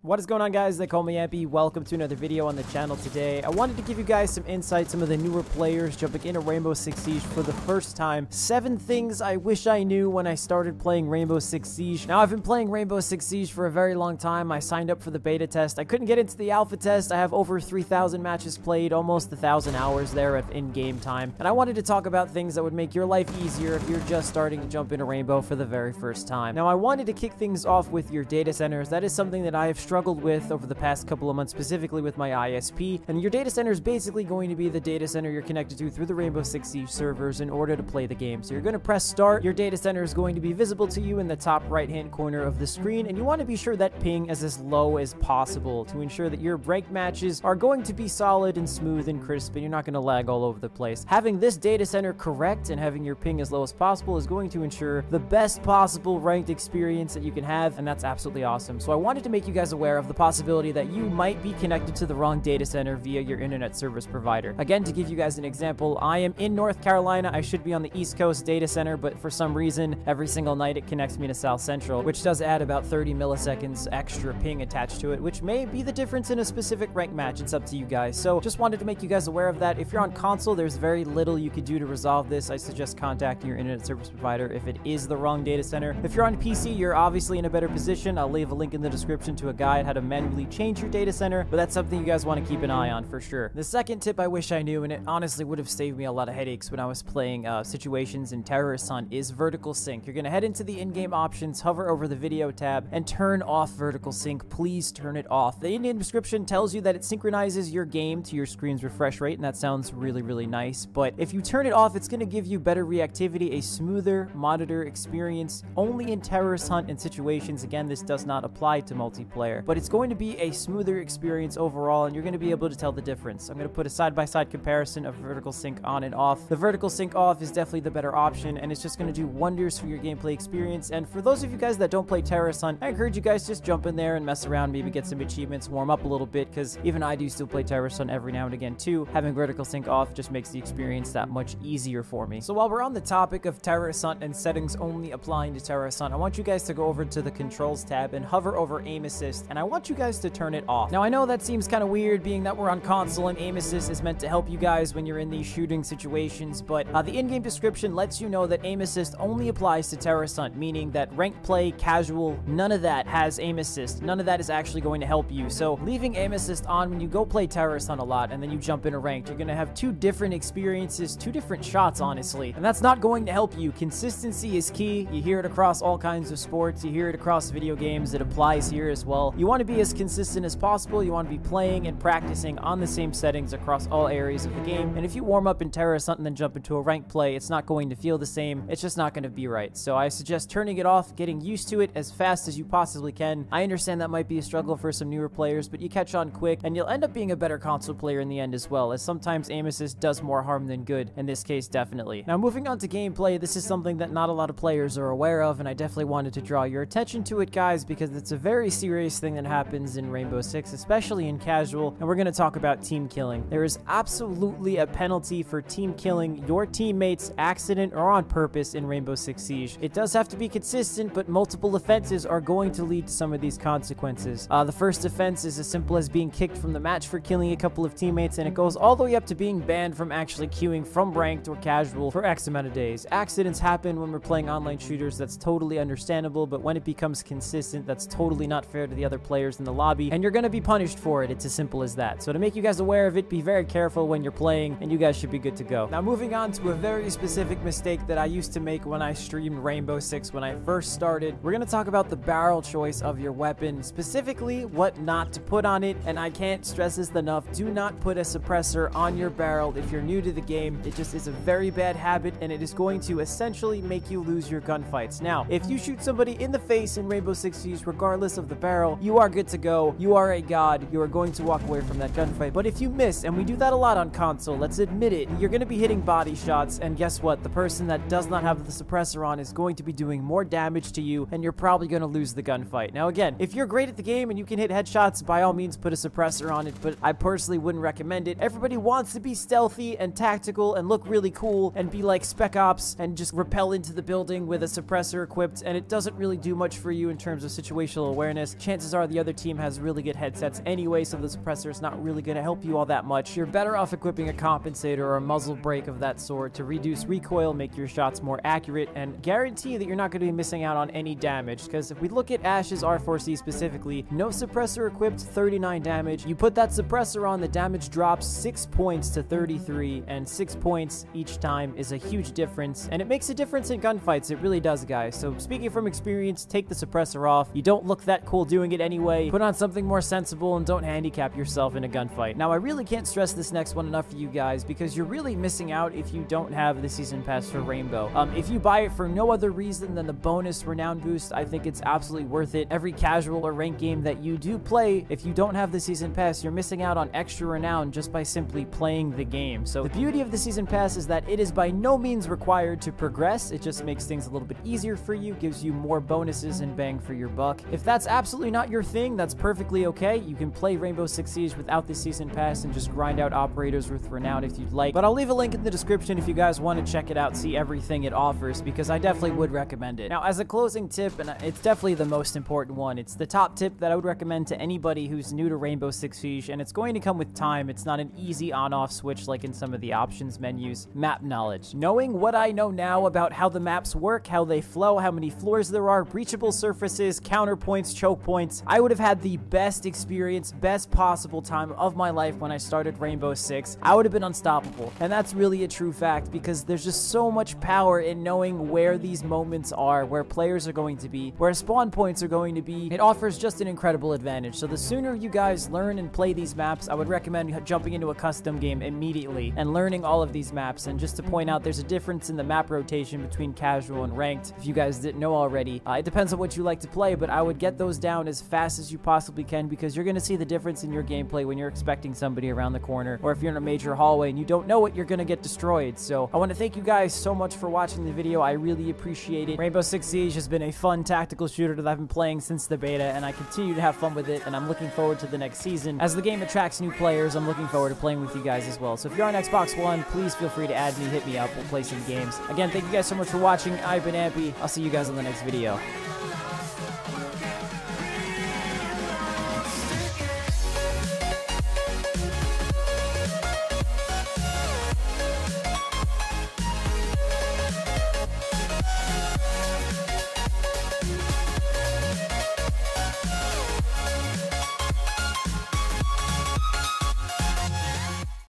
What is going on, guys? They call me Ampy. Welcome to another video on the channel today. I wanted to give you guys some insight, some of the newer players jumping into Rainbow Six Siege for the first time. 7 things I wish I knew when I started playing Rainbow Six Siege. Now, I've been playing Rainbow Six Siege for a very long time. I signed up for the beta test. I couldn't get into the alpha test. I have over 3,000 matches played, almost 1,000 hours there at in-game time. And I wanted to talk about things that would make your life easier if you're just starting to jump into Rainbow for the very first time. Now, I wanted to kick things off with your data centers. That is something that I have struggled with over the past couple of months, specifically with my ISP. And your data center is basically going to be the data center you're connected to through the Rainbow Six Siege servers in order to play the game. So you're going to press start. Your data center is going to be visible to you in the top right-hand corner of the screen, and you want to be sure that ping is as low as possible to ensure that your ranked matches are going to be solid and smooth and crisp, and you're not going to lag all over the place. Having this data center correct and having your ping as low as possible is going to ensure the best possible ranked experience that you can have, and that's absolutely awesome. So I wanted to make you guys aware of the possibility that you might be connected to the wrong data center via your internet service provider. Again, to give you guys an example, I am in North Carolina. I should be on the East Coast data center, but for some reason, every single night it connects me to South Central, which does add about 30 milliseconds extra ping attached to it, which may be the difference in a specific ranked match. It's up to you guys. So just wanted to make you guys aware of that. If you're on console, there's very little you could do to resolve this. I suggest contacting your internet service provider if it is the wrong data center. If you're on PC, you're obviously in a better position. I'll leave a link in the description to a guide how to manually change your data center, but that's something you guys want to keep an eye on for sure. The second tip I wish I knew, and it honestly would have saved me a lot of headaches when I was playing situations in Terrorist Hunt, is vertical sync. You're going to head into the in-game options, hover over the video tab, and turn off vertical sync. Please turn it off. The in-game description tells you that it synchronizes your game to your screen's refresh rate, and that sounds really, really nice, but if you turn it off, it's going to give you better reactivity, a smoother monitor experience only in Terrorist Hunt and situations. Again, this does not apply to multiplayer, but it's going to be a smoother experience overall, and you're going to be able to tell the difference. I'm going to put a side-by-side comparison of vertical sync on and off. The vertical sync off is definitely the better option, and it's just going to do wonders for your gameplay experience. And for those of you guys that don't play Terrorist Hunt, I encourage you guys just jump in there and mess around, maybe get some achievements, warm up a little bit, because even I do still play Terrorist Hunt every now and again too. Having vertical sync off just makes the experience that much easier for me. So while we're on the topic of Terrorist Hunt and settings only applying to Terrorist Hunt, I want you guys to go over to the controls tab and hover over aim assist, and I want you guys to turn it off. Now, I know that seems kind of weird, being that we're on console and aim assist is meant to help you guys when you're in these shooting situations, but the in-game description lets you know that aim assist only applies to Terrorist Hunt, meaning that ranked play, casual, none of that has aim assist. None of that is actually going to help you. So leaving aim assist on when you go play Terrorist Hunt a lot and then you jump into ranked, you're going to have 2 different experiences, 2 different shots, honestly, and that's not going to help you. Consistency is key. You hear it across all kinds of sports. You hear it across video games. It applies here as well. You want to be as consistent as possible. You want to be playing and practicing on the same settings across all areas of the game. And if you warm up in Terrorist Hunt and then jump into a ranked play, it's not going to feel the same. It's just not going to be right. So I suggest turning it off, getting used to it as fast as you possibly can. I understand that might be a struggle for some newer players, but you catch on quick and you'll end up being a better console player in the end as well, as sometimes aim assist does more harm than good. In this case, definitely. Now, moving on to gameplay, this is something that not a lot of players are aware of, and I definitely wanted to draw your attention to it, guys, because it's a very serious thing that happens in Rainbow Six, especially in casual, and we're going to talk about team killing. There is absolutely a penalty for team killing your teammates accident or on purpose in Rainbow Six Siege. It does have to be consistent, but multiple offenses are going to lead to some of these consequences. The first offense is as simple as being kicked from the match for killing a couple of teammates, and it goes all the way up to being banned from actually queuing from ranked or casual for X amount of days. Accidents happen when we're playing online shooters. That's totally understandable, but when it becomes consistent, that's totally not fair to the other players in the lobby, and you're going to be punished for it. It's as simple as that. So to make you guys aware of it, be very careful when you're playing, and you guys should be good to go. Now, moving on to a very specific mistake that I used to make when I streamed Rainbow Six when I first started. We're going to talk about the barrel choice of your weapon, specifically what not to put on it, and I can't stress this enough. Do not put a suppressor on your barrel if you're new to the game. It just is a very bad habit, and it is going to essentially make you lose your gunfights. Now, if you shoot somebody in the face in Rainbow Six Siege, regardless of the barrel, you are good to go. You are a god. You are going to walk away from that gunfight. But if you miss, and we do that a lot on console, let's admit it, you're going to be hitting body shots, and guess what? The person that does not have the suppressor on is going to be doing more damage to you, and you're probably going to lose the gunfight. Now, again, if you're great at the game and you can hit headshots, by all means put a suppressor on it, but I personally wouldn't recommend it. Everybody wants to be stealthy and tactical and look really cool and be like Spec Ops and just rappel into the building with a suppressor equipped, and it doesn't really do much for you in terms of situational awareness. Chances are the other team has really good headsets anyway, so the suppressor is not really going to help you all that much. You're better off equipping a compensator or a muzzle brake of that sort to reduce recoil, make your shots more accurate, and guarantee that you're not going to be missing out on any damage. Because if we look at Ash's R4C specifically, no suppressor equipped, 39 damage. You put that suppressor on, the damage drops 6 points to 33, and 6 points each time is a huge difference, and it makes a difference in gunfights. It really does, guys. So speaking from experience, take the suppressor off. You don't look that cool doing it anyway. Put on something more sensible and don't handicap yourself in a gunfight. Now, I really can't stress this next one enough for you guys, because you're really missing out if you don't have the season pass for Rainbow. If you buy it for no other reason than the bonus renown boost, I think it's absolutely worth it. Every casual or ranked game that you do play, if you don't have the season pass, you're missing out on extra renown just by simply playing the game. So the beauty of the season pass is that it is by no means required to progress. It just makes things a little bit easier for you, gives you more bonuses and bang for your buck. If that's absolutely not your thing, that's perfectly okay. You can play Rainbow Six Siege without the season pass and just grind out operators with renown if you'd like. But I'll leave a link in the description if you guys want to check it out, see everything it offers, because I definitely would recommend it. Now, as a closing tip, and it's definitely the most important one, it's the top tip that I would recommend to anybody who's new to Rainbow Six Siege, and it's going to come with time. It's not an easy on-off switch like in some of the options menus. Map knowledge. Knowing what I know now about how the maps work, how they flow, how many floors there are, breachable surfaces, counterpoints, choke points, I would have had the best experience, best possible time of my life when I started Rainbow Six. I would have been unstoppable. And that's really a true fact, because there's just so much power in knowing where these moments are, where players are going to be, where spawn points are going to be. It offers just an incredible advantage. So the sooner you guys learn and play these maps, I would recommend jumping into a custom game immediately and learning all of these maps. And just to point out, there's a difference in the map rotation between casual and ranked, if you guys didn't know already. It depends on what you like to play, but I would get those down as fast as you possibly can, because you're going to see the difference in your gameplay when you're expecting somebody around the corner, or if you're in a major hallway and you don't know it, you're going to get destroyed. So I want to thank you guys so much for watching the video. I really appreciate it. Rainbow Six Siege has been a fun tactical shooter that I've been playing since the beta, and I continue to have fun with it, and I'm looking forward to the next season. As the game attracts new players, I'm looking forward to playing with you guys as well. So if you're on Xbox One, please feel free to add me, hit me up, we'll play some games. Again, thank you guys so much for watching. I've been Ampy. I'll see you guys in the next video.